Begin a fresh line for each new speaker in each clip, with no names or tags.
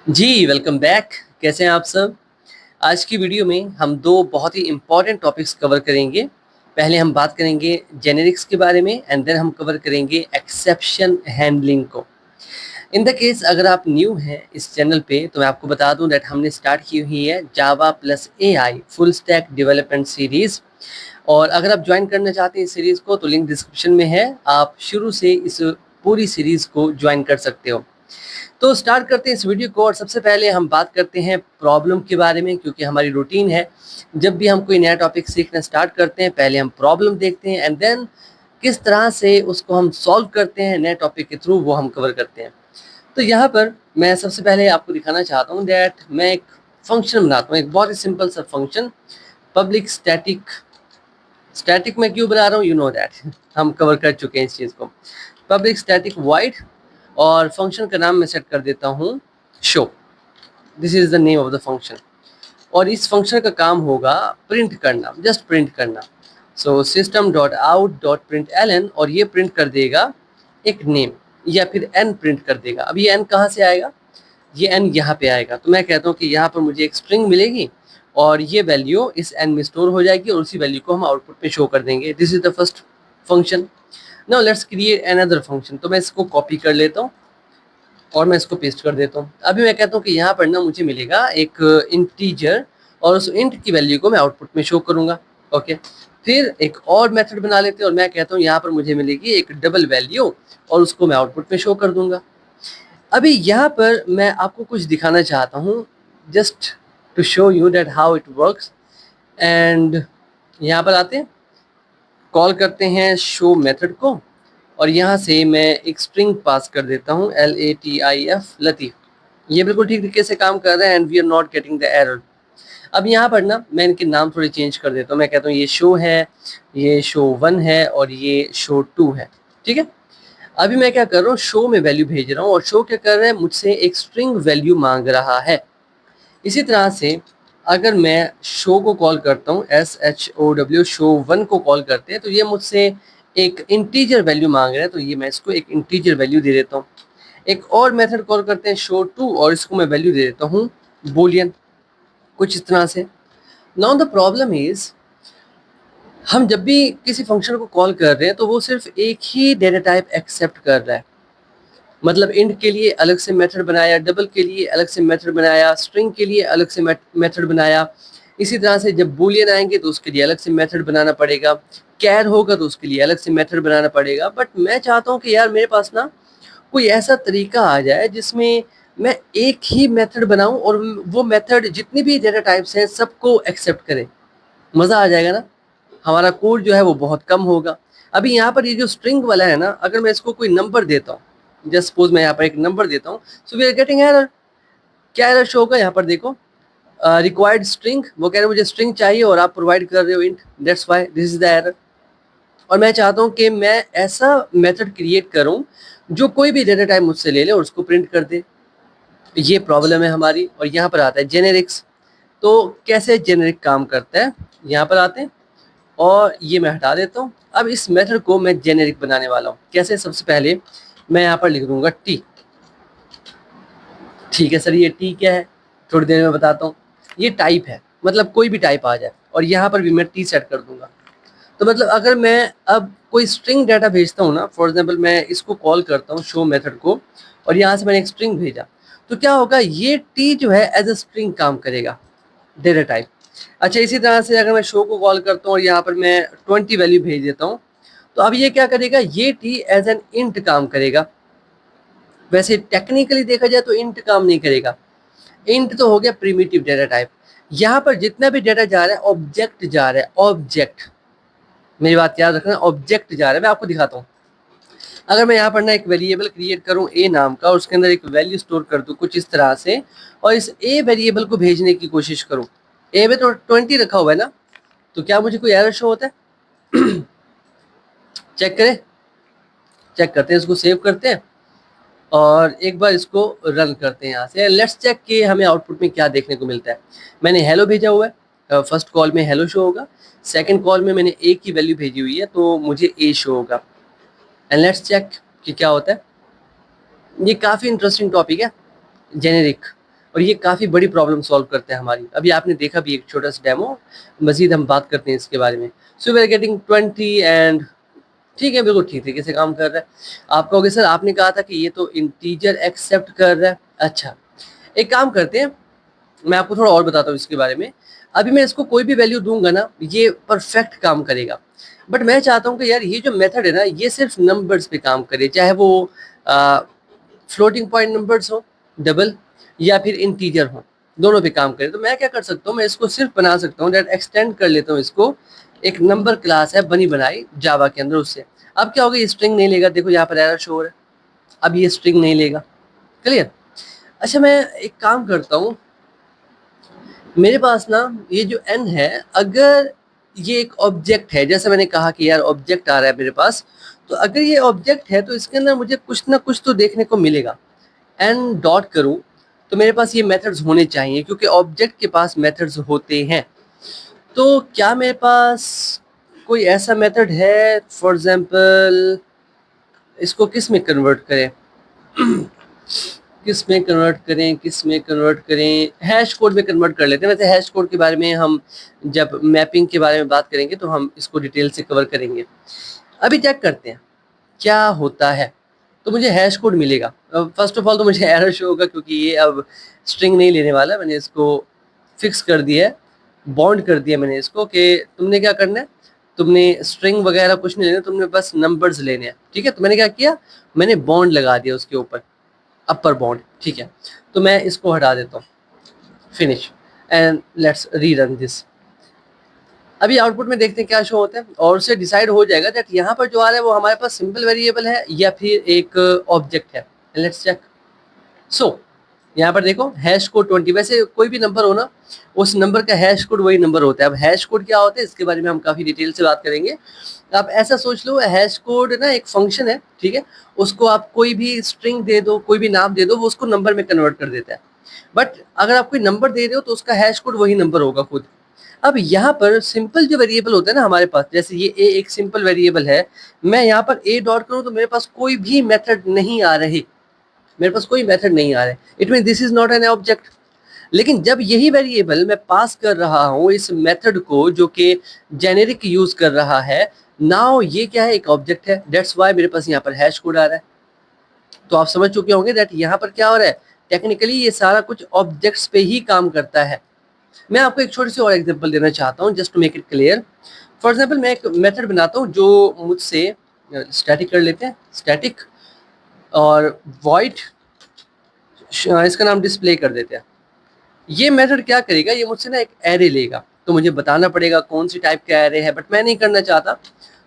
जी, welcome back. कैसे हैं आप सब? आज की वीडियो में हम 2 बहुत ही इम्पोर्टेंट टॉपिक्स कवर करेंगे। पहले हम बात करेंगे जेनेरिक्स के बारे में एंड देन हम कवर करेंगे एक्सेप्शन हैंडलिंग को। इन द केस अगर आप न्यू हैं इस चैनल पे तो मैं आपको बता दूं दैट हमने स्टार्ट की हुई है Java plus AI full stack development series. और अगर आप ज्वाइन करना चाहते हैं इस सीरीज़ को तो लिंक डिस्क्रिप्शन में है। आप शुरू से इस पूरी सीरीज़ को ज्वाइन कर सकते हो। तो स्टार्ट करते हैं इस वीडियो को और सबसे पहले हम बात करते हैं प्रॉब्लम के बारे में, क्योंकि हमारी रूटीन है जब भी हम कोई नया टॉपिक सीखना स्टार्ट करते हैं पहले हम प्रॉब्लम देखते हैं एंड देन किस तरह से उसको हम सॉल्व करते हैं नए टॉपिक के थ्रू वो हम कवर करते हैं। तो यहाँ पर मैं सबसे पहले आपको दिखाना चाहता हूँ दैट मैं एक फंक्शन बनाता हूँ, एक बहुत ही सिंपल सा फंक्शन पब्लिक स्टैटिक। स्टैटिक में क्यों बना रहा हूँ यू नो दैट हम कवर कर चुके हैं इस चीज़ को। पब्लिक स्टैटिक वाइड और फंक्शन का नाम मैं सेट कर देता हूँ show. This is the name of the function. और इस फंक्शन का काम होगा प्रिंट करना, जस्ट प्रिंट करना। So system dot out dot print L N, और ये प्रिंट कर देगा एक नेम या फिर एन प्रिंट कर देगा। अब ये एन कहाँ से आएगा? ये एन यहाँ पे आएगा। तो मैं कहता हूँ कि यहाँ पर मुझे एक स्ट्रिंग मिलेगी और ये वैल्यू इस एन में स्टोर हो जाएगी और उसी वैल्यू को हम आउटपुट में शो कर देंगे। This is the first function. Now let's create another function. तो मैं इसको कॉपी कर लेता हूँ और मैं इसको पेस्ट कर देता हूँ। अभी मैं कहता हूँ कि यहाँ पर ना मुझे मिलेगा एक इंटीजर और उस इंट की वैल्यू को मैं आउटपुट में शो करूँगा। ओके, फिर एक और मेथड बना लेते हैं और मैं कहता हूँ यहाँ पर मुझे मिलेगी एक डबल वैल्यू और उसको मैं आउटपुट में शो कर दूंगा। अभी यहाँ पर मैं आपको कुछ दिखाना चाहता हूँ just to show you that how it works. And यहाँ पर आते हैं, कॉल करते हैं शो मेथड को और यहाँ से मैं एक स्ट्रिंग पास कर देता हूँ LATIF लतीफ़। ये बिल्कुल ठीक तरीके से काम कर रहा है and we are not getting the error. अब यहाँ पर ना मैं इनके नाम थोड़े चेंज कर देता हूँ। मैं कहता हूँ ये शो है, ये शो 1 है और ये शो 2 है। ठीक है, अभी मैं क्या कर रहा हूँ, शो में वैल्यू भेज रहा हूँ और शो क्या कर रहा है, मुझसे एक स्ट्रिंग वैल्यू मांग रहा है। इसी तरह से अगर मैं शो को कॉल करता हूँ SHOW, शो 1 को कॉल करते हैं तो ये मुझसे एक इंटीजर वैल्यू मांग रहा है, तो ये मैं इसको एक इंटीजर वैल्यू दे देता हूँ। एक और मेथड कॉल करते हैं शो 2 और इसको मैं वैल्यू दे देता हूँ बूलियन, कुछ इस तरह से। नाउ द प्रॉब्लम इज हम जब भी किसी फंक्शन को कॉल कर रहे हैं तो वो सिर्फ एक ही डेटा टाइप एक्सेप्ट कर रहा है। मतलब इंट के लिए अलग से मेथड बनाया, डबल के लिए अलग से मेथड बनाया, स्ट्रिंग के लिए अलग से मेथड बनाया। इसी तरह से जब बूलियन आएंगे तो उसके लिए अलग से मेथड बनाना पड़ेगा, कैर होगा तो उसके लिए अलग से मेथड बनाना पड़ेगा। बट मैं चाहता हूँ कि यार मेरे पास ना कोई ऐसा तरीका आ जाए जिसमें मैं एक ही मेथड बनाऊं और वो मेथड जितनी भी डेटा टाइप्स हैं सबको एक्सेप्ट करे। मज़ा आ जाएगा ना, हमारा कोड जो है वो बहुत कम होगा। अभी यहाँ पर ये जो स्ट्रिंग वाला है ना, अगर मैं इसको कोई नंबर देता हूँ, जस्ट सपोज मैं यहाँ पर एक नंबर देता हूँ, so we are getting error. क्या एरर शो होगा यहाँ पर देखो, रिक्वायर्ड स्ट्रिंग, वो कह रहे हैं मुझे स्ट्रिंग चाहिए और आप प्रोवाइड कर रहे हो int, that's why this is the error. और मैं चाहता हूँ कि मैं ऐसा मेथड क्रिएट करूँ जो कोई भी डेटा टाइप मुझसे ले ले और उसको प्रिंट कर दे। ये प्रॉब्लम है हमारी। और यहाँ पर आता है जेनेरिक्स। तो कैसे जेनेरिक काम करता है, यहाँ पर आते हैं और ये मैं हटा देता हूँ। अब इस मेथड को मैं जेनेरिक बनाने वाला हूँ। कैसे? सबसे पहले मैं यहाँ पर लिख दूंगा टी। ठीक है सर, ये टी क्या है थोड़ी देर में बताता हूँ। ये टाइप है, मतलब कोई भी टाइप आ जाए, और यहाँ पर भी मैं टी सेट कर दूंगा। तो मतलब अगर मैं अब कोई स्ट्रिंग डाटा भेजता हूँ ना, फॉर एग्जाम्पल मैं इसको कॉल करता हूँ शो मेथड को और यहाँ से मैंने एक स्ट्रिंग भेजा, तो क्या होगा, ये टी जो है एज अ स्ट्रिंग काम करेगा, डेटा टाइप। अच्छा, इसी तरह से अगर मैं शो को कॉल करता हूँ और यहाँ पर मैं 20 वैल्यू भेज देता हूँ, तो अब ये क्या करेगा, ये टी एज एन इंट काम करेगा। वैसे टेक्निकली देखा जाए तो इंट काम नहीं करेगा। इंट तो हो गया प्रिमिटिव डेटा टाइप। यहाँ पर जितना भी डेटा जा रहा है ऑब्जेक्ट जा रहा है, ऑब्जेक्ट। मेरी बात याद रखना, ऑब्जेक्ट जा रहा है। मैं आपको दिखाता हूँ। अगर मैं यहाँ पर ना एक वेरिएबल क्रिएट करूँ ए नाम का और उसके अंदर एक वैल्यू स्टोर कर दूँ कुछ इस तरह से, और इस ए वेरिएबल को भेजने की कोशिश करूँ, ए में तो 20 रखा हुआ है ना, तो क्या मुझे कोई एरर शो होता है? चेक करें, चेक करते हैं, इसको सेव करते हैं और एक बार इसको रन करते हैं यहाँ से। लेट्स चेक कि हमें आउटपुट में क्या देखने को मिलता है। मैंने हेलो भेजा हुआ है, फर्स्ट कॉल में हेलो शो होगा, सेकंड कॉल में मैंने ए की वैल्यू भेजी हुई है तो मुझे ए शो होगा। एंड लेट्स चेक कि क्या होता है। ये काफ़ी इंटरेस्टिंग टॉपिक है जेनेरिक। और ये काफ़ी बड़ी प्रॉब्लम सॉल्व करते हैं हमारी। अभी आपने देखा भी एक छोटा सा डेमो, मज़ीद हम बात करते हैं इसके बारे में। So we are getting 20 and ठीक है, बिल्कुल ठीक तरीके से काम कर रहा है। आप कहोगे सर आपने कहा था कि ये तो इंटीजर एक्सेप्ट कर रहा है। अच्छा, एक काम करते हैं, मैं आपको थोड़ा और बताता हूँ इसके बारे में। अभी मैं इसको कोई भी वैल्यू दूंगा ना, ये परफेक्ट काम करेगा। बट मैं चाहता हूँ कि यार ये जो मेथड है ना, ये सिर्फ नंबर्स पे काम करे, चाहे वो फ्लोटिंग पॉइंट नंबर्स हो डबल, या फिर इंटीजर हो, दोनों पे काम करे। तो मैं क्या कर सकता हूँ, मैं इसको सिर्फ बना सकता हूँ, डेट एक्सटेंड कर लेता हूँ इसको। एक नंबर क्लास है बनी बनाई जावा के अंदर, उससे अब क्या होगा, ये स्ट्रिंग नहीं लेगा। देखो यहाँ पर एरर शो हो रहा है, अब ये स्ट्रिंग नहीं लेगा। क्लियर? अच्छा, मैं एक काम करता हूँ, मेरे पास ना ये जो n है, अगर ये एक ऑब्जेक्ट है, जैसे मैंने कहा कि यार ऑब्जेक्ट आ रहा है मेरे पास, तो अगर ये ऑब्जेक्ट है तो इसके अंदर मुझे कुछ ना कुछ तो देखने को मिलेगा। n डॉट करूँ तो मेरे पास ये मेथड्स होने चाहिए, क्योंकि ऑब्जेक्ट के पास मेथड्स होते हैं। तो क्या मेरे पास कोई ऐसा मेथड है, फॉर एग्जांपल इसको किस में कन्वर्ट करें, किस में कन्वर्ट करें, किस में कन्वर्ट करें, हैश कोड में कन्वर्ट कर लेते हैं। वैसे हैश कोड के बारे में हम जब मैपिंग के बारे में बात करेंगे तो हम इसको डिटेल से कवर करेंगे। अभी चेक करते हैं क्या होता है। तो मुझे हैश कोड मिलेगा। फर्स्ट ऑफ ऑल तो मुझे एरर शो होगा, क्योंकि ये अब स्ट्रिंग नहीं लेने वाला। मैंने इसको फिक्स कर दिया है, बॉन्ड कर दिया मैंने इसको, कि तुमने क्या करना है, तुमने स्ट्रिंग वगैरह कुछ नहीं लेना, तुमने बस नंबर्स लेने हैं। ठीक है, तो मैंने क्या किया, मैंने बॉन्ड लगा दिया उसके ऊपर, अपर बॉन्ड। ठीक है, तो मैं इसको हटा देता हूँ, finish, and let's rerun this. अभी आउटपुट में देखते हैं क्या शो होता है, और उससे डिसाइड हो जाएगा दैट यहाँ पर जो आ रहा है वो हमारे पास सिंपल वेरिएबल है या फिर एक ऑब्जेक्ट है। Let's check. सो यहाँ पर देखो हैश कोड 20, वैसे कोई भी नंबर हो ना, उस नंबर का हैश कोड वही नंबर होता है। अब हैश कोड क्या होता है इसके बारे में हम काफ़ी डिटेल से बात करेंगे। आप ऐसा सोच लो, हैश कोड ना एक फंक्शन है, ठीक है, उसको आप कोई भी स्ट्रिंग दे दो, कोई भी नाम दे दो, वो उसको नंबर में कन्वर्ट कर देता है। बट अगर आप कोई नंबर दे रहे हो तो उसका हैश कोड वही नंबर होगा खुद। अब यहाँ पर सिंपल जो वेरिएबल होता है ना हमारे पास, जैसे ये ए एक सिंपल वेरिएबल है, मैं यहाँ पर ए डॉट करूँ तो मेरे पास कोई भी मेथड नहीं आ रहे, मेरे पास कोई मेथड नहीं आ रहा है। It mean this is not an object. लेकिन जब यही वेरिएबल मैं पास कर रहा हूँ इस मेथड को, जो कि जेनेरिक यूज कर रहा है, नाउ ये क्या है, एक ऑब्जेक्ट है। दैट्स वाई मेरे पास यहाँ पर हैश कोड आ रहा है। तो आप समझ चुके होंगे दैट यहाँ पर क्या हो रहा है, टेक्निकली ये सारा कुछ ऑब्जेक्ट्स पे ही काम करता है। मैं आपको एक छोटी सी और एग्जांपल देना चाहता हूँ, just to make it clear. For example मैं एक मेथड बनाता हूँ जो मुझसे, स्टैटिक कर लेते हैं, स्टैटिक और वॉइड, इसका नाम डिस्प्ले कर देते हैं। ये मेथड क्या करेगा, ये मुझसे ना एक एरे लेगा, तो मुझे बताना पड़ेगा कौन सी टाइप का एरे है, बट मैं नहीं करना चाहता,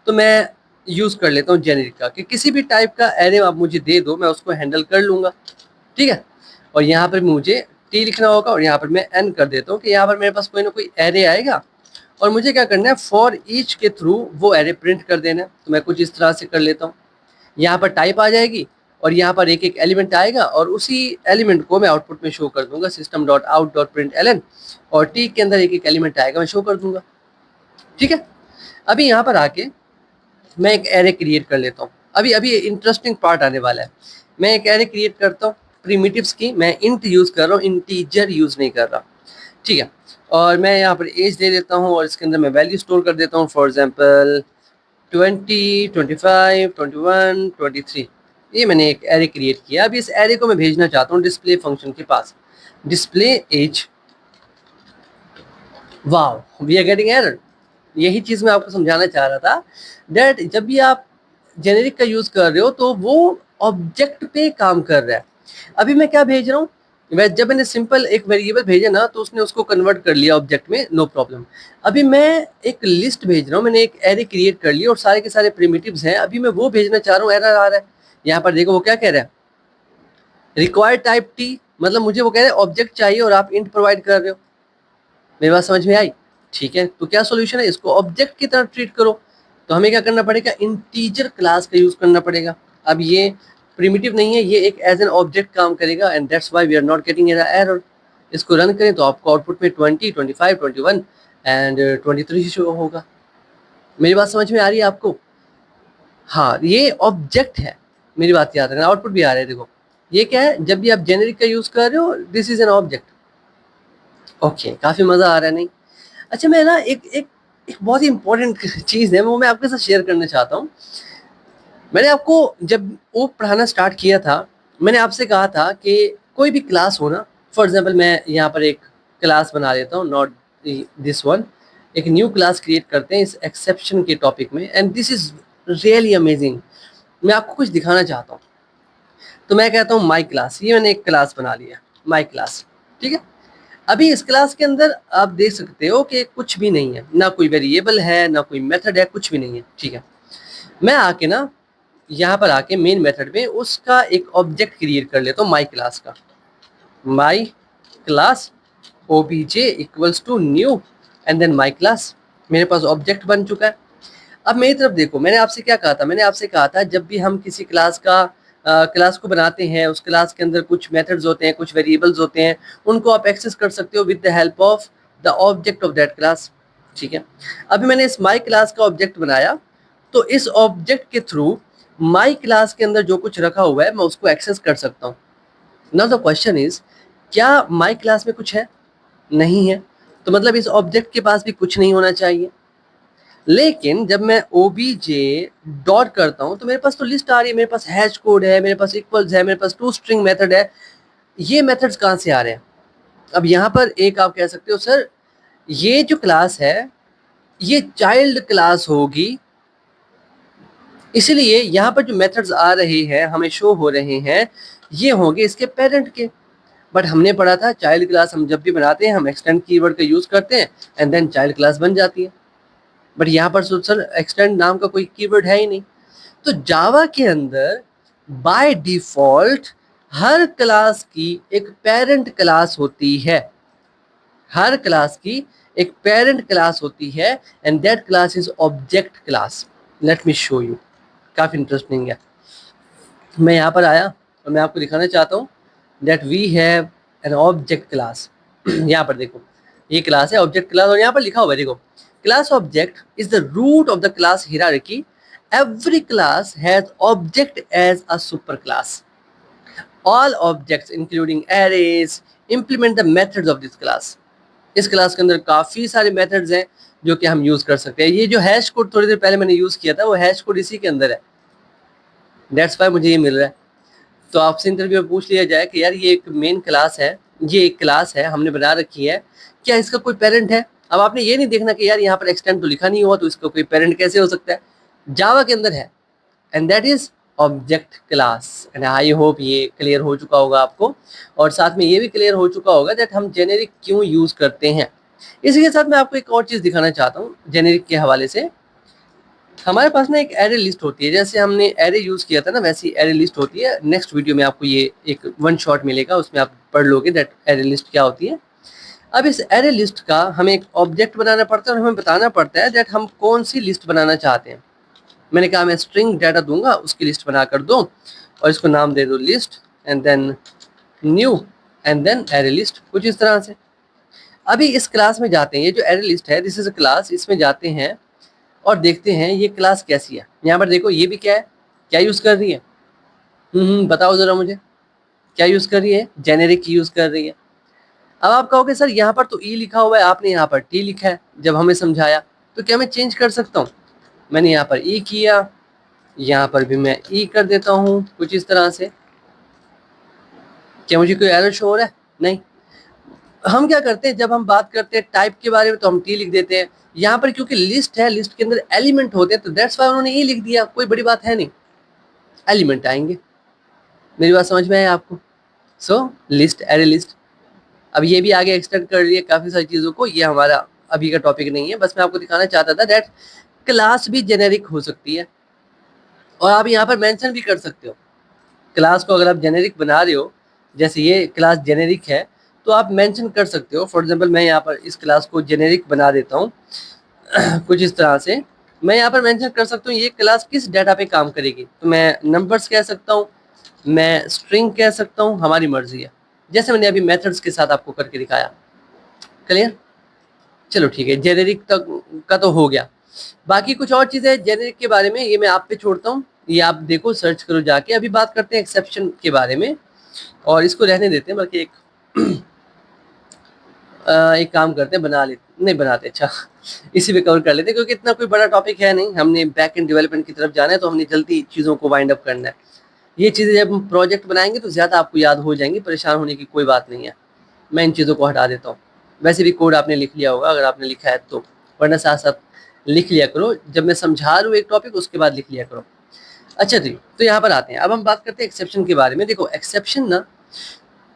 तो मैं यूज़ कर लेता हूँ जेनेरिक का, कि किसी भी टाइप का एरे आप मुझे दे दो, मैं उसको हैंडल कर लूँगा। ठीक है, और यहाँ पर मुझे टी लिखना होगा, और यहाँ पर मैं एन कर देता हूँ कि यहाँ पर मेरे पास कोई ना कोई एरे आएगा, और मुझे क्या करना है, फॉर ईच के थ्रू वो एरे प्रिंट कर देना है। तो मैं कुछ इस तरह से कर लेता हूँ, यहाँ पर टाइप आ जाएगी, और यहाँ पर एक एक एलिमेंट आएगा, और उसी एलिमेंट को मैं आउटपुट में शो कर दूंगा, system dot out dot print L N, और टी के अंदर एक एक एलिमेंट आएगा, मैं शो कर दूंगा। ठीक है, अभी यहाँ पर आके मैं एक एरे क्रिएट कर लेता हूँ। अभी अभी इंटरेस्टिंग पार्ट आने वाला है। मैं एक एरे क्रिएट करता हूँ प्रीमिटिव्स की, मैं इंट यूज़ कर रहा हूँ, इंटीजर यूज़ नहीं कर रहा। ठीक है, और मैं यहाँ पर एज दे देता हूँ, और इसके अंदर मैं वैल्यू स्टोर कर देता हूँ, फॉर एग्जाम्पल 20, 25, 21, 23। ये मैंने एक एरे क्रिएट किया। अब इस एरे को मैं भेजना चाहता हूँ डिस्प्ले फंक्शन के पास, display as. Wow, we are getting error. यही चीज़ मैं आपको समझाना चाह रहा था, दैट जब भी आप जेनेरिक का यूज़ कर रहे हो तो वो ऑब्जेक्ट पे काम कर रहा है। अभी मैं क्या भेज रहा हूँ, जब मैंने सिंपल एक वेरिएबल भेजा ना, तो उसने उसको कन्वर्ट कर लिया ऑब्जेक्ट में, नो प्रॉब्लम। अभी मैं एक लिस्ट भेज रहा हूँ, मैंने एक एरे क्रिएट कर लिया और सारे के सारे प्रिमिटिव्स हैं, अभी मैं वो भेजना चाह रहा हूँ, एरर आ रहा है। यहाँ पर देखो वो क्या कह रहा है, रिक्वायर्ड टाइप टी, मतलब मुझे वो कह रहा है ऑब्जेक्ट चाहिए और आप इंट प्रोवाइड कर रहे हो। मेरी बात समझ में आई? ठीक है, तो क्या सोल्यूशन है, इसको ऑब्जेक्ट की तरह ट्रीट करो। तो हमें क्या करना पड़ेगा, इंटीजर क्लास का यूज करना पड़ेगा। अब ये प्रिमिटिव नहीं है, ये एक एज एन ऑब्जेक्ट काम करेगा, and that's why we are not getting error. इसको रन करें तो आपको आउटपुट में 20, 25, 21 एंड 23 शो होगा। मेरी बात समझ में आ रही है आपको? हाँ, ये ऑब्जेक्ट है, मेरी बात याद रखना। आउटपुट भी आ रहा है देखो, ये क्या है, जब भी आप जेनेरिक का यूज कर रहे हो, this is an object. Okay, काफी मजा आ रहा है नहीं? अच्छा, मैं ना एक एक एक बहुत ही इंपॉर्टेंट चीज है, वो मैं आपके साथ शेयर करना चाहता हूँ। मैंने आपको जब वो पढ़ाना स्टार्ट किया था, मैंने आपसे कहा था कि कोई भी क्लास हो ना, फॉर एग्जाम्पल मैं यहाँ पर एक क्लास बना लेता हूँ, नॉट दिस वन, एक न्यू क्लास क्रिएट करते हैं इस एक्सेप्शन के टॉपिक में, and this is really amazing. मैं आपको कुछ दिखाना चाहता हूँ। तो मैं कहता हूँ माई क्लास, ये मैंने एक क्लास बना लिया, माई क्लास, ठीक है। अभी इस क्लास के अंदर आप देख सकते हो कि कुछ भी नहीं है, ना कोई वेरिएबल है, ना कोई मेथड है, कुछ भी नहीं है, ठीक है। मैं आके ना यहाँ पर आके मेन मेथड में उसका एक ऑब्जेक्ट क्रिएट कर लेता हूँ माई क्लास का। My class OBJ equals to new and then my class, मेरे पास ऑब्जेक्ट बन चुका है। अब मेरी तरफ देखो, मैंने आपसे क्या कहा था, मैंने आपसे कहा था जब भी हम किसी क्लास का क्लास को बनाते हैं, उस क्लास के अंदर कुछ मेथड्स होते हैं, कुछ वेरिएबल्स होते हैं, उनको आप एक्सेस कर सकते हो with the help of the object of that class, ठीक है। अभी मैंने इस माई क्लास का ऑब्जेक्ट बनाया, तो इस ऑब्जेक्ट के थ्रू माई क्लास के अंदर जो कुछ रखा हुआ है मैं उसको एक्सेस कर सकता हूँ। नाउ द क्वेश्चन इज, क्या माई क्लास में कुछ है? नहीं है, तो मतलब इस ऑब्जेक्ट के पास भी कुछ नहीं होना चाहिए। लेकिन जब मैं ओबीजे डॉट करता हूं तो मेरे पास तो लिस्ट आ रही है, मेरे पास हैश कोड है, मेरे पास इक्वल्स है, मेरे पास टू स्ट्रिंग मेथड है। ये मेथड्स कहाँ से आ रहे हैं? अब यहाँ पर एक आप कह सकते हो सर, ये जो क्लास है ये चाइल्ड क्लास होगी, इसलिए यहाँ पर जो मेथड्स आ रहे हैं, हमें शो हो रहे हैं, ये होंगे इसके पेरेंट के। बट हमने पढ़ा था चाइल्ड क्लास हम जब भी बनाते हैं हम एक्सटेंड कीवर्ड का यूज करते हैं एंड देन चाइल्ड क्लास बन जाती है। बट यहाँ पर सर एक्सटेंड नाम का कोई कीवर्ड है ही नहीं। तो जावा के अंदर बाय डिफॉल्ट हर क्लास की एक पेरेंट क्लास होती है, हर क्लास की एक पेरेंट क्लास होती है, and that class is object class. Let me show you, काफी इंटरेस्टिंग है। मैं यहाँ पर आया और मैं आपको दिखाना चाहता हूँ that we have an object class. यहाँ पर देखो, ये क्लास है ऑब्जेक्ट क्लास, और यहाँ पर लिखा हुआ है देखो, class object is the root of the class hierarchy. Every class has object as a superclass. All objects including arrays implement the methods of this class. इस क्लास के अंदर काफी सारे मेथड्स हैं जो कि हम यूज कर सकते हैं। ये जो हैश कोड थोड़ी देर पहले मैंने यूज किया था, वो हैश कोड इसी के अंदर है, दैट्स वाई मुझे ये मिल रहा है। तो आपसे इंटरव्यू में पूछ लिया जाए कि यार ये एक मेन क्लास है, ये एक क्लास है हमने बना रखी है, क्या इसका कोई पेरेंट है? अब आपने ये नहीं देखना कि यार यहाँ पर एक्सटेंड तो लिखा नहीं हुआ तो इसका कोई पेरेंट कैसे हो सकता है। जावा के अंदर है, and that is object class. And I hope ये क्लियर हो चुका होगा आपको, और साथ में ये भी क्लियर हो चुका होगा दैट हम जेनेरिक क्यों यूज करते हैं। इसी के साथ मैं आपको एक और चीज दिखाना चाहता हूँ जेनेरिक के हवाले से। हमारे पास ना एक एरे लिस्ट होती है, जैसे हमने एरे यूज किया था ना, वैसी एरे लिस्ट होती है। नेक्स्ट वीडियो में आपको ये एक वन शॉट मिलेगा, उसमें आप पढ़ लोगे दैट एरे लिस्ट क्या होती है। अब इस एरे लिस्ट का हमें एक ऑब्जेक्ट बनाना पड़ता है और हमें बताना पड़ता है दैट हम कौन सी लिस्ट बनाना चाहते हैं। मैंने कहा मैं स्ट्रिंग डाटा दूंगा, उसकी लिस्ट बना कर दो और इसको नाम दे दो list and then new and then array list, कुछ इस तरह से। अभी इस क्लास में जाते हैं, ये जो एरे लिस्ट है दिस इज अ क्लास, इसमें जाते हैं और देखते हैं ये क्लास कैसी है। यहाँ पर देखो ये भी क्या है, क्या यूज कर रही है, बताओ जरा मुझे, क्या यूज कर रही है? जेनेरिक यूज कर रही है। अब आप कहोगे सर यहाँ पर तो ई लिखा हुआ है, आपने यहाँ पर टी लिखा है जब हमें समझाया, तो क्या मैं चेंज कर सकता हूँ? मैंने यहाँ पर ई किया, यहाँ पर भी मैं ई कर देता हूँ कुछ इस तरह से। क्या मुझे कोई एरर शो हो रहा है? नहीं। हम क्या करते हैं, जब हम बात करते हैं टाइप के बारे में तो हम टी लिख देते हैं। यहाँ पर क्योंकि लिस्ट है, लिस्ट के अंदर एलिमेंट होते हैं, तो दैट्स वाई उन्होंने ई लिख दिया, कोई बड़ी बात है नहीं, एलिमेंट आएंगे। मेरी बात समझ में आए आपको? सो लिस्ट, एरे लिस्ट। अब ये भी आगे एक्सटेंड कर रही है काफ़ी सारी चीज़ों को, ये हमारा अभी का टॉपिक नहीं है, बस मैं आपको दिखाना चाहता था दैट क्लास भी जेनेरिक हो सकती है, और आप यहाँ पर मेंशन भी कर सकते हो क्लास को। अगर आप जेनेरिक बना रहे हो, जैसे ये क्लास जेनेरिक है, तो आप मेंशन कर सकते हो। फॉर एग्जांपल मैं यहाँ पर इस क्लास को जेनेरिक बना देता हूँ कुछ इस तरह से। मैं यहाँ पर मेंशन कर सकता हूँ ये क्लास किस डाटा पे काम करेगी, तो मैं नंबर्स कह सकता हूँ, मैं स्ट्रिंग कह सकता हूँ, हमारी मर्जी है, जैसे मैंने अभी मेथड्स के साथ आपको करके दिखाया। क्लियर? चलो ठीक है, जेनेरिक तक का तो हो गया। बाकी कुछ और चीज़ें जेनेरिक के बारे में, ये मैं आप पे छोड़ता हूँ, ये आप देखो, सर्च करो जाके। अभी बात करते हैं एक्सेप्शन के बारे में। और इसको रहने देते हैं, बल्कि एक काम करते हैं, बना लेते नहीं बनाते, अच्छा इसी पे कवर कर लेते हैं, क्योंकि इतना कोई बड़ा टॉपिक है नहीं, हमने बैक एंड डेवलपमेंट की तरफ जाना है, तो हमने जल्दी चीज़ों को वाइंड अप करना है। ये चीज़ें जब हम प्रोजेक्ट बनाएंगे तो ज़्यादा आपको याद हो जाएंगी, परेशान होने की कोई बात नहीं है। मैं इन चीज़ों को हटा देता हूँ। वैसे भी कोड आपने लिख लिया होगा अगर आपने लिखा है तो, वरना साथ साथ लिख लिया करो, जब मैं समझा रहा हूँ एक टॉपिक उसके बाद लिख लिया करो। अच्छा जी, तो यहाँ पर आते हैं, अब हम बात करते हैं एक्सेप्शन के बारे में। देखो एक्सेप्शन ना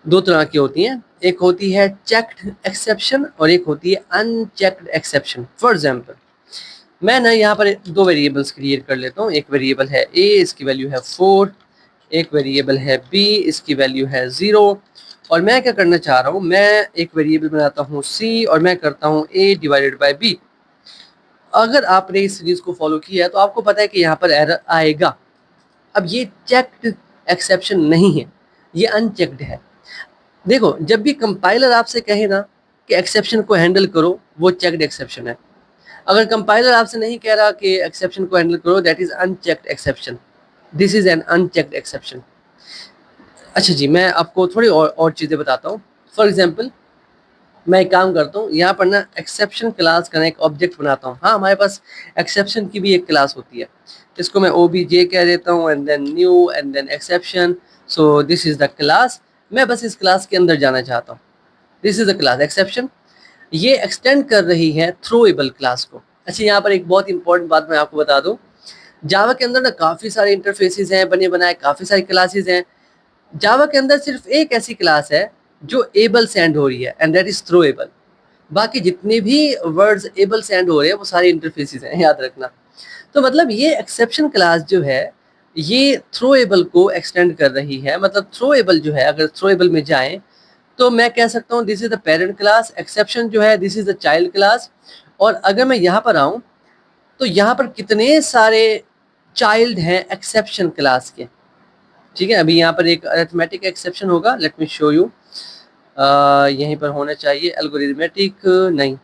दो तरह की होती हैं, एक होती है चेक्ड एक्सेप्शन और एक होती है अनचेक्ड एक्सेप्शन। फॉर एग्जाम्पल मैं ना यहाँ पर दो वेरिएबल्स क्रिएट कर लेता हूँ, एक वेरिएबल है a, इसकी वैल्यू है 4, एक वेरिएबल है b, इसकी वैल्यू है 0, और मैं क्या करना चाह रहा हूँ, मैं एक वेरिएबल बनाता हूँ c और मैं करता हूँ a डिवाइडेड बाय b। अगर आपने इस सीरीज को फॉलो किया है तो आपको पता है कि यहाँ पर एरर आएगा। अब ये चेक्ड एक्सेप्शन नहीं है, ये अनचेक्ड है। देखो जब भी कंपाइलर आपसे कहे ना कि एक्सेप्शन को हैंडल करो, वो चेक्ड एक्सेप्शन है। अगर कंपाइलर आपसे नहीं कह रहा कि एक्सेप्शन को हैंडल करो, that is unchecked exception, this is an unchecked exception. अच्छा जी, मैं आपको थोड़ी और चीज़ें बताता हूँ। फॉर एग्जाम्पल मैं एक काम करता हूँ, यहाँ पर ना एक्सेप्शन क्लास का एक ऑब्जेक्ट बनाता हूँ। हाँ, हमारे पास एक्सेप्शन की भी एक क्लास होती है, इसको मैं OBJ कह देता हूँ, and then new and then exception. So this is the class. मैं बस इस क्लास के अंदर जाना चाहता हूँ, this is the class exception. ये एक्सटेंड कर रही है थ्रोएबल क्लास को। अच्छा, यहाँ पर एक बहुत इंपॉर्टेंट बात मैं आपको बता दूँ, जावा के अंदर ना काफ़ी सारे इंटरफेसेस हैं बने बनाए, काफ़ी सारी क्लासेस हैं। जावा के अंदर सिर्फ एक ऐसी क्लास है जो एबल से एंड हो रही है, एंड दैट इज थ्रोएबल। बाकी जितने भी वर्ड्स एबल से एंड हो रहे हैं वो सारे इंटरफेसेस हैं, याद रखना। तो मतलब ये एक्सेप्शन क्लास जो है ये थ्रोएबल को एक्सटेंड कर रही है। मतलब थ्रोएबल जो है, अगर थ्रोएबल में जाएं तो मैं कह सकता हूँ this is the parent class, exception जो है this is the child class. और अगर मैं यहाँ पर आऊँ तो यहाँ पर कितने सारे चाइल्ड हैं एक्सेप्शन क्लास के। ठीक है, अभी यहाँ पर एक अरिथमेटिक एक्सेप्शन होगा, लेट मी शो यू। यहीं पर होना चाहिए, एल्गोरिथमेटिक नहीं,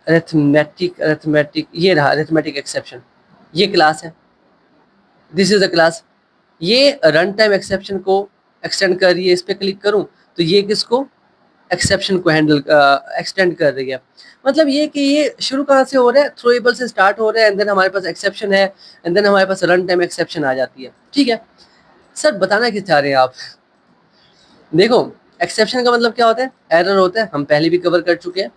अरिथमेटिक ये रहा अरिथमेटिक एक्सेप्शन, ये क्लास है, दिस इज द क्लास। ये रन टाइम एक्सेप्शन को एक्सटेंड कर रही है, इस पर क्लिक करूँ तो ये किसको, एक्सेप्शन को हैंडल एक्सटेंड कर रही है। मतलब ये कि ये शुरू कहाँ से हो रहा है, थ्रोएबल से स्टार्ट हो रहा है, एंड देन हमारे पास एक्सेप्शन है, एंड देन हमारे पास रन टाइम एक्सेप्शन आ जाती है। ठीक है सर, बताना क्या चाह रहे हैं आप? देखो एक्सेप्शन का मतलब क्या होता है, एरर होता है, हम पहले भी कवर कर चुके हैं।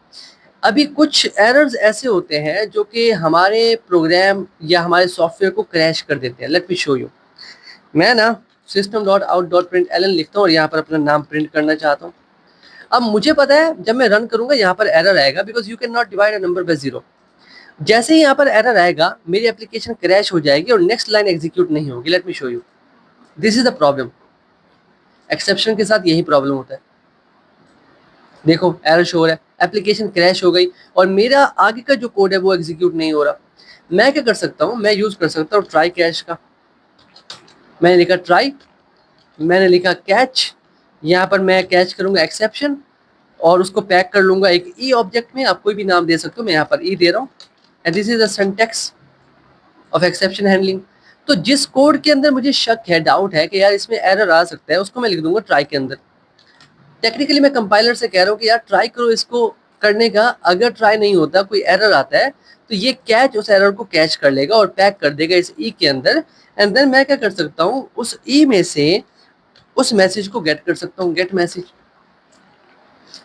अभी कुछ एरर्स ऐसे होते हैं जो कि हमारे प्रोग्राम या हमारे सॉफ्टवेयर को क्रैश कर देते हैं। Let me show you. मैं ना system.out.println लिखता हूँ और यहाँ पर अपना नाम प्रिंट करना चाहता हूँ। अब मुझे पता है जब मैं रन करूंगा यहाँ पर एरर आएगा, because you can not divide a number by 0। जैसे ही यहाँ पर एरर आएगा मेरी एप्लीकेशन क्रैश हो जाएगी और नेक्स्ट लाइन एग्जीक्यूट नहीं होगी। Let me show you, this is the problem. Exception के साथ यही प्रॉब्लम होता है। देखो एरर शो हो रहा है, एप्लीकेशन क्रैश हो गई और मेरा आगे का जो कोड है वो एग्जीक्यूट नहीं हो रहा। मैं क्या कर सकता हूँ, मैं यूज कर सकता हूँ ट्राई कैच का। मैंने लिखा ट्राई, मैंने लिखा कैच, यहाँ पर मैं कैच करूंगा एक्सेप्शन और उसको पैक कर लूंगा एक ई ऑब्जेक्ट में। आप कोई भी नाम दे सकते हो, मैं यहाँ पर ई दे रहा हूँ, and this is the syntax of exception handling. तो जिस कोड के अंदर मुझे शक है, डाउट है कि यार इसमें एरर आ सकता है, उसको मैं लिख दूंगा ट्राई के अंदर। टेक्निकली मैं कंपाइलर से कह रहा हूँ कि यार ट्राई करो इसको करने का, अगर ट्राई नहीं होता, कोई एरर आता है तो ये कैच उस एरर को कैच कर लेगा और पैक कर देगा इस ई के अंदर। एंड देन मैं क्या कर सकता हूँ, उस ई में से उस मैसेज को गेट कर सकता हूँ, गेट मैसेज।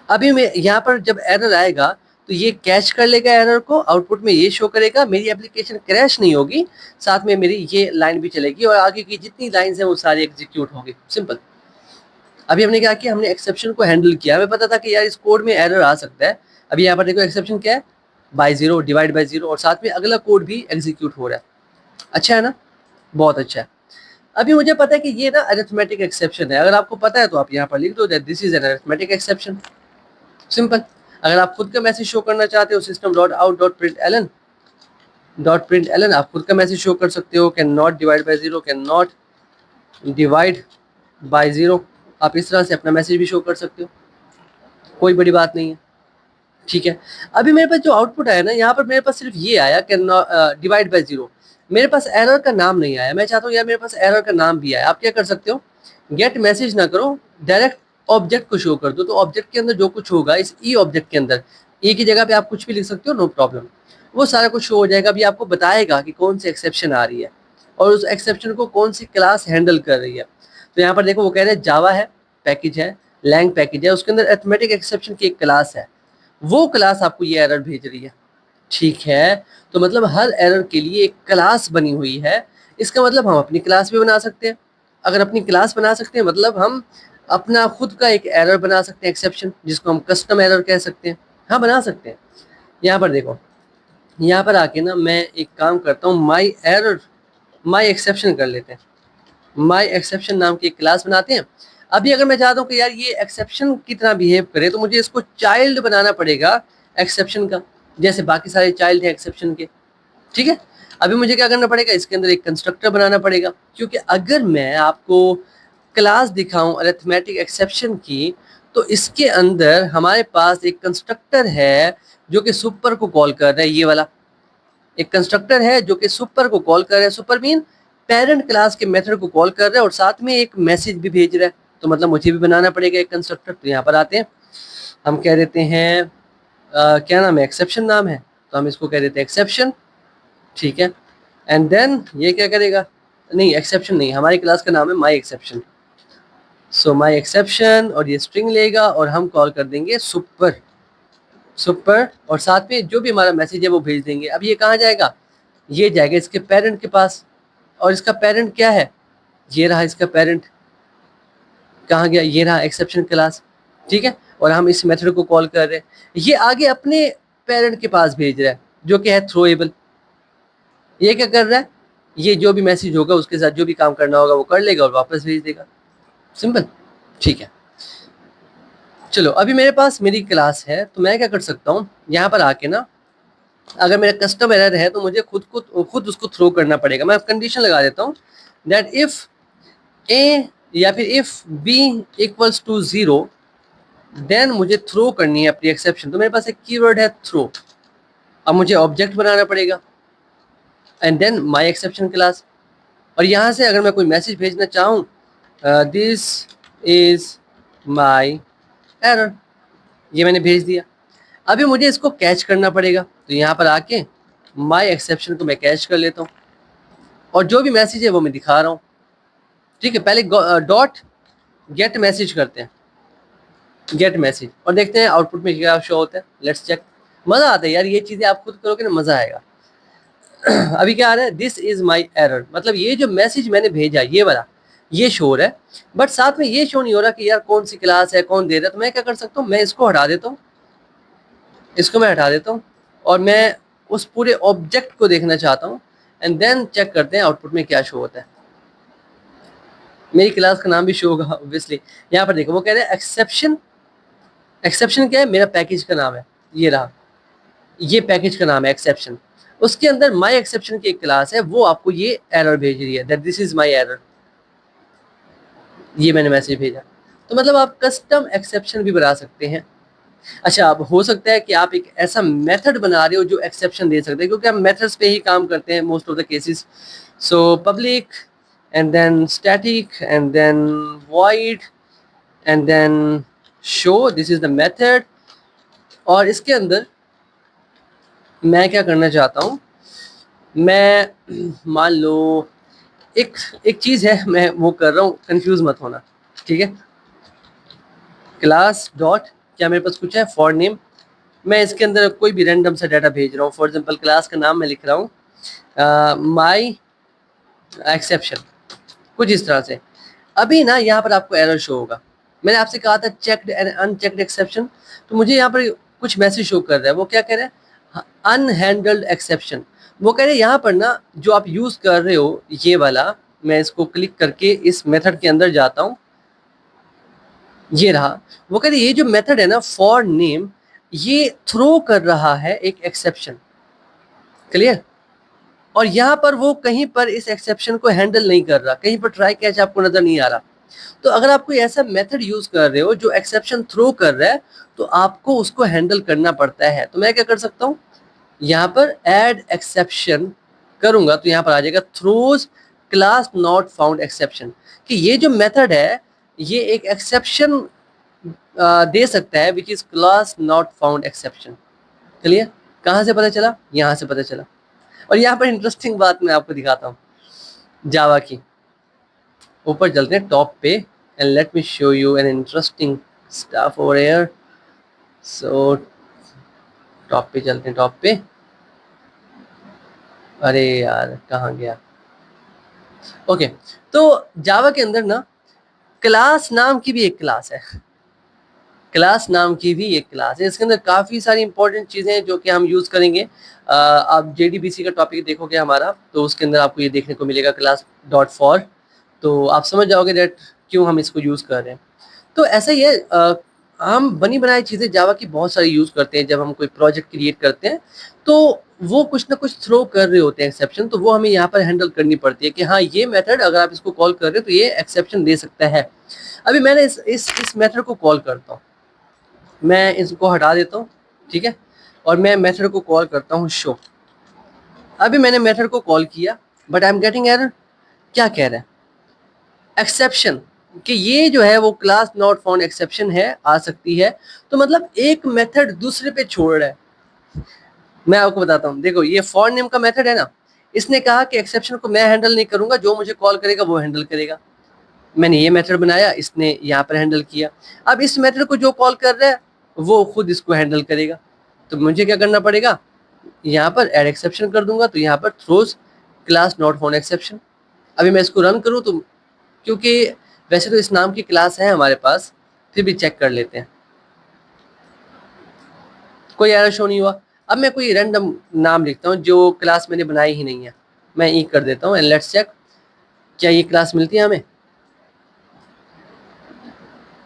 अभी मैं यहाँ पर जब एरर आएगा तो ये कैच कर लेगा एरर को, आउटपुट में ये शो करेगा, मेरी एप्लीकेशन क्रैश नहीं होगी, साथ में मेरी ये लाइन भी चलेगी और आगे की जितनी लाइंस हैं वो सारी एग्जीक्यूट होगी। सिंपल। अभी हमने क्या किया, हमने एक्सेप्शन को हैंडल किया। हमें पता था कि यार इस कोड में एरर आ सकता है। अभी यहाँ पर देखो एक्सेप्शन क्या है, बाय 0, डिवाइड बाय 0, और साथ में अगला कोड भी एग्जीक्यूट हो रहा है। अच्छा है ना, बहुत अच्छा है। अभी मुझे पता है कि ये ना अरिथमेटिक एक्सेप्शन है। अगर आपको पता है तो आप यहाँ पर लिख दो that this is an arithmetic exception. Simple. अगर आप खुद का मैसेज शो करना चाहते हो, system.out.println आप खुद का मैसेज शो कर सकते हो, can not divide by 0, can not divide by 0। आप इस तरह से अपना मैसेज भी शो कर सकते हो, कोई बड़ी बात नहीं है। ठीक है, अभी मेरे पास जो आउटपुट आया ना, यहाँ पर मेरे पास सिर्फ ये आया कैन नॉट डिवाइड बाय 0। मेरे पास एरर का नाम नहीं आया। मैं चाहता हूँ यार मेरे पास एरर का नाम भी आया। आप क्या कर सकते हो, गेट मैसेज ना करो, डायरेक्ट ऑब्जेक्ट को शो कर दो। तो ऑब्जेक्ट के अंदर जो कुछ होगा, इस ई ऑब्जेक्ट के अंदर ई की जगह पे आप कुछ भी लिख सकते हो, नो प्रॉब्लम, वो सारा कुछ शो हो जाएगा। अभी आपको बताएगा कि कौन सी एक्सेप्शन आ रही है और उस एक्सेप्शन को कौन सी क्लास हैंडल कर रही है। तो यहाँ पर देखो वो कह रहे हैं जावा है, पैकेज है, लैंग पैकेज है, उसके अंदर अरिथमेटिक एक्सेप्शन की एक क्लास है, वो क्लास आपको ये एरर भेज रही है। ठीक है, तो मतलब हर एरर के लिए एक क्लास बनी हुई है। इसका मतलब हम अपनी क्लास भी बना सकते हैं। अगर अपनी क्लास बना सकते हैं मतलब हम अपना खुद का एक एरर बना सकते हैं, एक्सेप्शन, जिसको हम कस्टम एरर कह सकते हैं। हाँ, बना सकते हैं। यहाँ पर देखो, यहाँ पर आके ना मैं एक काम करता हूँ, माई एरर माई एक्सेप्शन कर लेते हैं। माई एक्सेप्शन नाम की एक क्लास बनाते हैं। अभी अगर मैं चाहता हूँ कि यार ये एक्सेप्शन की तरह बिहेव करे, तो मुझे इसको चाइल्ड बनाना पड़ेगा एक्सेप्शन का, जैसे बाकी सारे चाइल्ड हैं एक्सेप्शन के। ठीक है, अभी मुझे क्या करना पड़ेगा, इसके अंदर एक कंस्ट्रक्टर बनाना पड़ेगा, क्योंकि अगर मैं आपको क्लास दिखाऊं अरिथमेटिक एक्सेप्शन की, तो इसके अंदर हमारे पास एक कंस्ट्रक्टर है जो कि सुपर को कॉल कर रहा है। ये वाला एक कंस्ट्रक्टर है जो कि सुपर को कॉल कर रहा है। सुपर मीन पेरेंट क्लास के मेथड को कॉल कर रहा है और साथ में एक मैसेज भी भेज रहा है। तो मतलब मुझे भी बनाना पड़ेगा एक कंस्ट्रक्टर। तो यहाँ पर आते हैं, हम कह देते हैं क्या नाम है, एक्सेप्शन नाम है, तो हम इसको कह देते हैं एक्सेप्शन। ठीक है, एंड देन ये क्या करेगा, नहीं एक्सेप्शन नहीं, हमारी क्लास का नाम है माई एक्सेप्शन। सो माई एक्सेप्शन, और ये स्ट्रिंग लेगा और हम कॉल कर देंगे सुपर और साथ में जो भी हमारा मैसेज है वो भेज देंगे। अब ये कहाँ जाएगा, ये जाएगा इसके पेरेंट के पास। और इसका पेरेंट क्या है, ये रहा इसका पेरेंट। कहाँ गया, ये रहा एक्सेप्शन क्लास। ठीक है, और हम इस मेथड को कॉल कर रहे हैं, ये आगे अपने पेरेंट के पास भेज रहा है जो कि है थ्रोएबल। ये क्या कर रहा है, ये जो भी मैसेज होगा उसके साथ जो भी काम करना होगा वो कर लेगा और वापस भेज देगा। सिंपल। ठीक है, चलो अभी मेरे पास मेरी क्लास है, तो मैं क्या कर सकता हूँ, यहाँ पर आके ना, अगर मेरा कस्टम एरर है तो मुझे खुद उसको थ्रो करना पड़ेगा। मैं कंडीशन लगा देता हूँ दैट इफ ए या फिर if B equals to 0, then मुझे थ्रो करनी है अपनी एक्सेप्शन। तो मेरे पास एक कीवर्ड है थ्रो। अब मुझे ऑब्जेक्ट बनाना पड़ेगा and then my exception class. और यहाँ से अगर मैं कोई मैसेज भेजना चाहूँ, दिस इज माई एरर, ये मैंने भेज दिया। अभी मुझे इसको कैच करना पड़ेगा, तो यहाँ पर आके माई एक्सेप्शन को मैं कैच कर लेता हूँ और जो भी मैसेज है वो मैं दिखा रहा हूँ। ठीक है, पहले डॉट गेट मैसेज करते हैं, गेट मैसेज, और देखते हैं आउटपुट में क्या शो होता है। Let's check. मज़ा आता है यार, ये चीज़ें आप खुद करोगे ना, मज़ा आएगा। अभी क्या आ रहा है, दिस इज माई एरर, मतलब ये जो मैसेज मैंने भेजा ये वाला, ये शो हो रहा है, बट साथ में ये शो नहीं हो रहा कि यार कौन सी क्लास है, कौन दे रहा है। तो मैं क्या कर सकता हूँ, मैं इसको हटा देता हूँ, इसको मैं हटा देता हूँ और मैं उस पूरे ऑब्जेक्ट को देखना चाहता हूँ। एंड देन चेक करते हैं आउटपुट में क्या शो होता है। मेरी क्लास का नाम भी शो होगा ऑब्वियसली। यहाँ पर देखो वो कह रहे हैं एक्सेप्शन। एक्सेप्शन क्या है, मेरा पैकेज का नाम है, ये रहा, ये पैकेज का नाम है एक्सेप्शन। उसके अंदर माई एक्सेप्शन की एक क्लास है, वो आपको ये एरर भेज रही है that this is my error. ये मैंने मैसेज भेजा। तो मतलब आप कस्टम एक्सेप्शन भी बना सकते हैं। अच्छा, अब हो सकता है कि आप एक ऐसा मेथड बना रहे हो जो एक्सेप्शन दे सकते हैं, क्योंकि हम मेथड्स पे ही काम करते हैं most of the cases. So public and then static and then void and then show, this is the method. और इसके अंदर मैं क्या करना चाहता हूँ, मैं मान लो एक एक चीज़ है, मैं वो कर रहा हूँ, कंफ्यूज मत होना। ठीक है, क्लास डॉट, क्या मेरे पास कुछ है, फॉर नेम, मैं इसके अंदर कोई भी रैंडम सा डाटा भेज रहा हूँ। फॉर एग्जांपल क्लास का नाम मैं लिख रहा हूँ माई एक्सेप्शन, कुछ इस तरह से। अभी ना यहाँ पर आपको एरर शो होगा। मैंने आपसे कहा था चेक्ड एंड अनचेक्ड एक्सेप्शन, तो मुझे यहाँ पर कुछ मैसेज शो कर रहा है। वो क्या कह रहा है, अनहैंडल्ड एक्सेप्शन। वो कह रहे हैं यहाँ पर ना जो आप यूज़ कर रहे हो ये वाला, मैं इसको क्लिक करके इस मेथड के अंदर जाता हूँ, ये रहा। वो कह रहे ये जो मेथड है ना फॉर नेम, ये थ्रो कर रहा है एक एक्सेप्शन। क्लियर। और यहाँ पर वो कहीं पर इस एक्सेप्शन को हैंडल नहीं कर रहा, कहीं पर ट्राई कैच आपको नजर नहीं आ रहा। तो अगर आप कोई ऐसा मेथड यूज कर रहे हो जो एक्सेप्शन थ्रो कर रहा है, तो आपको उसको हैंडल करना पड़ता है। तो मैं क्या कर सकता हूँ, यहाँ पर ऐड एक्सेप्शन करूंगा तो यहाँ पर आ जाएगा throws class not found exception, कि ये जो मेथड है ये एक एक्सेप्शन दे सकता है which is class not found exception. Clear? कहाँ से पता चला? यहाँ से पता चला। और यहाँ पर इंटरेस्टिंग बात मैं आपको दिखाता हूँ जावा की। ऊपर चलते हैं टॉप पे and let me show you an interesting stuff over here. So top पे चलते हैं, टॉप पे। अरे यार कहाँ गया? ओके, तो जावा के अंदर ना क्लास नाम की भी एक क्लास है, क्लास नाम की भी एक क्लास है। इसके अंदर काफ़ी सारी इंपॉर्टेंट चीज़ें हैं जो कि हम यूज़ करेंगे। आप JDBC का टॉपिक देखोगे हमारा, तो उसके अंदर आपको ये देखने को मिलेगा क्लास डॉट फॉर, तो आप समझ जाओगे दैट क्यों हम इसको यूज़ कर रहे हैं। तो ऐसा ही है, हम बनी बनाई चीज़ें जावा की बहुत सारी यूज़ करते हैं। जब हम कोई प्रोजेक्ट क्रिएट करते हैं तो वो कुछ ना कुछ थ्रो कर रहे होते हैं एक्सेप्शन, तो वो हमें यहाँ पर हैंडल करनी पड़ती है कि हाँ ये मेथड अगर आप इसको कॉल कर रहे हो तो ये एक्सेप्शन दे सकता है। अभी मैंने इस मेथड को कॉल करता हूँ, मैं इसको हटा देता हूँ, ठीक है, और मैं मेथड को कॉल करता हूँ शो। अभी मैंने मेथड को कॉल किया but I am getting error. क्या कह रहा है? एक्सेप्शन, कि ये जो है वो क्लास नॉट फाउंड एक्सेप्शन है, आ सकती है। तो मतलब एक मेथड दूसरे पे छोड़ रहा है। मैं आपको बताता हूँ, देखो ये फॉर नेम का मेथड है ना, इसने कहा कि एक्सेप्शन को मैं हैंडल नहीं करूंगा, जो मुझे कॉल करेगा वो हैंडल करेगा। मैंने ये मेथड बनाया, इसने यहाँ पर हैंडल किया। अब इस मेथड को जो कॉल कर रहा है वो खुद इसको हैंडल करेगा। तो मुझे क्या करना पड़ेगा? यहाँ पर ऐड एक्सेप्शन कर दूंगा, तो यहाँ पर throws class not found exception. अभी मैं इसको रन करूँ तो, क्योंकि वैसे तो इस नाम की क्लास है हमारे पास, फिर भी चेक कर लेते हैं। कोई एरर शो नहीं हुआ। अब मैं कोई रैंडम नाम लिखता हूँ जो क्लास मैंने बनाई ही नहीं है, मैं ई कर देता हूँ एंड लेट्स चेक क्या ये क्लास मिलती है हमें।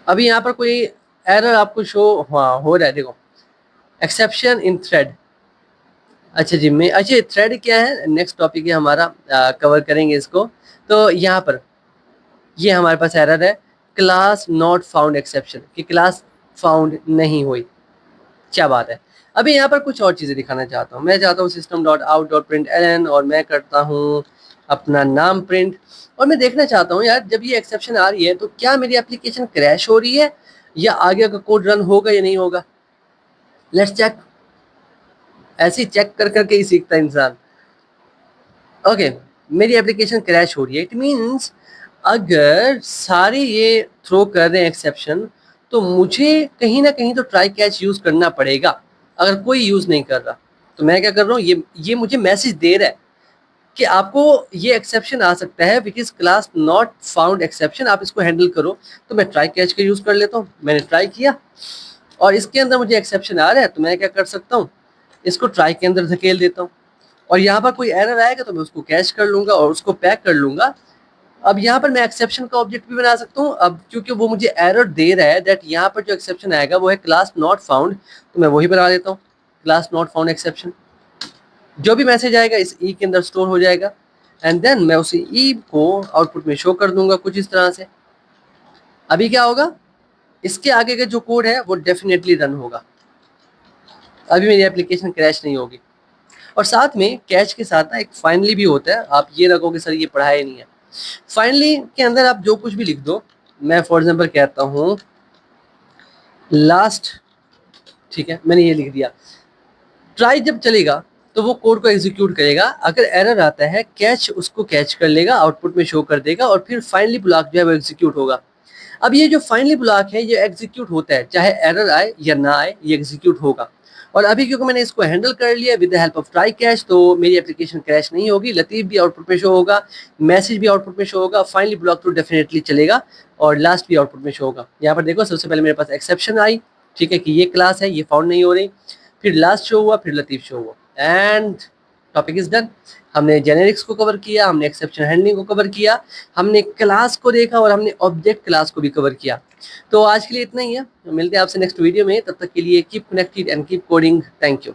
अभी यहाँ पर कोई एरर आपको शो हाँ हो रहा है, देखो एक्सेप्शन इन थ्रेड। अच्छा जी, मैं अच्छा थ्रेड क्या है, नेक्स्ट टॉपिक है हमारा, कवर करेंगे इसको। तो यहाँ पर ये हमारे पास एरर है क्लास नॉट फाउंड एक्सेप्शन, कि क्लास फाउंड नहीं हुई। क्या बात है। अभी यहाँ पर कुछ और चीज़ें दिखाना चाहता हूँ। मैं चाहता हूँ system dot out dot print L, और मैं करता हूँ अपना नाम प्रिंट, और मैं देखना चाहता हूँ यार जब ये एक्सेप्शन आ रही है तो क्या मेरी एप्लीकेशन क्रैश हो रही है या आगे का कोड रन होगा या नहीं होगा। Let's check. ऐसे ही चेक कर करके ही सीखता है इंसान। ओके, मेरी एप्लीकेशन क्रैश हो रही है, इट मीन्स अगर सारे ये थ्रो कर रहे हैं एक्सेप्शन, तो मुझे कहीं ना कहीं तो ट्राई कैच यूज़ करना पड़ेगा। अगर कोई यूज़ नहीं कर रहा तो मैं क्या कर रहा हूँ, ये मुझे मैसेज दे रहा है कि आपको ये एक्सेप्शन आ सकता है which is class not found exception, आप इसको हैंडल करो। तो मैं ट्राई कैच का यूज़ कर लेता हूँ। मैंने ट्राई किया और इसके अंदर मुझे एक्सेप्शन आ रहा है, तो मैं क्या कर सकता हूँ, इसको ट्राई के अंदर धकेल देता हूँ, और यहाँ पर कोई एरर आएगा तो मैं उसको कैच कर लूँगा और उसको पैक कर लूँगा। अब यहाँ पर मैं एक्सेप्शन का ऑब्जेक्ट भी बना सकता हूँ। अब क्योंकि वो मुझे एरर दे रहा है दैट यहाँ पर जो एक्सेप्शन आएगा वो है क्लास नॉट फाउंड, तो मैं वही बना देता हूँ, क्लास नॉट फाउंड एक्सेप्शन। जो भी मैसेज आएगा इस ई के अंदर स्टोर हो जाएगा एंड देन मैं उसी ई को आउटपुट में शो कर दूंगा कुछ इस तरह से। अभी क्या होगा, इसके आगे का जो कोड है वो डेफिनेटली रन होगा, अभी मेरी एप्लीकेशन क्रैश नहीं होगी। और साथ में कैच के साथ ना एक फाइनली भी होता है। आप ये रखोगे सर ये पढ़ा ही नहीं है, फाइनली के अंदर आप जो कुछ भी लिख दो। मैं फॉर एग्जांपल कहता हूँ लास्ट, ठीक है, मैंने ये लिख दिया। ट्राई जब चलेगा तो वो कोड को एग्जीक्यूट करेगा, अगर एरर आता है कैच उसको कैच कर लेगा, आउटपुट में शो कर देगा, और फिर फाइनली ब्लॉक जो है वो एग्जीक्यूट होगा। अब ये जो फाइनली ब्लॉक है ये एग्जीक्यूट होता है, चाहे एरर आए या ना आए ये एग्जीक्यूट होगा। और अभी क्योंकि मैंने इसको हैंडल कर लिया with the help of try catch, तो मेरी एप्लीकेशन क्रैश नहीं होगी, लतीफ़ भी आउटपुट में शो होगा, मैसेज भी आउटपुट में शो होगा, फाइनली ब्लॉक तो डेफिनेटली चलेगा, और लास्ट भी आउटपुट में शो होगा। यहाँ पर देखो सबसे पहले मेरे पास एक्सेप्शन आई, ठीक है, कि ये क्लास है ये फाउंड नहीं हो रही, फिर लास्ट शो हुआ, फिर लतीफ़ शो हुआ, एंड टॉपिक इज डन। हमने जेनेरिक्स को कवर किया, हमने एक्सेप्शन हैंडलिंग को कवर किया, हमने क्लास को देखा, और हमने ऑब्जेक्ट क्लास को भी कवर किया। तो आज के लिए इतना ही है, मिलते हैं आपसे नेक्स्ट वीडियो में, तब तक के लिए keep connected and keep coding. Thank you.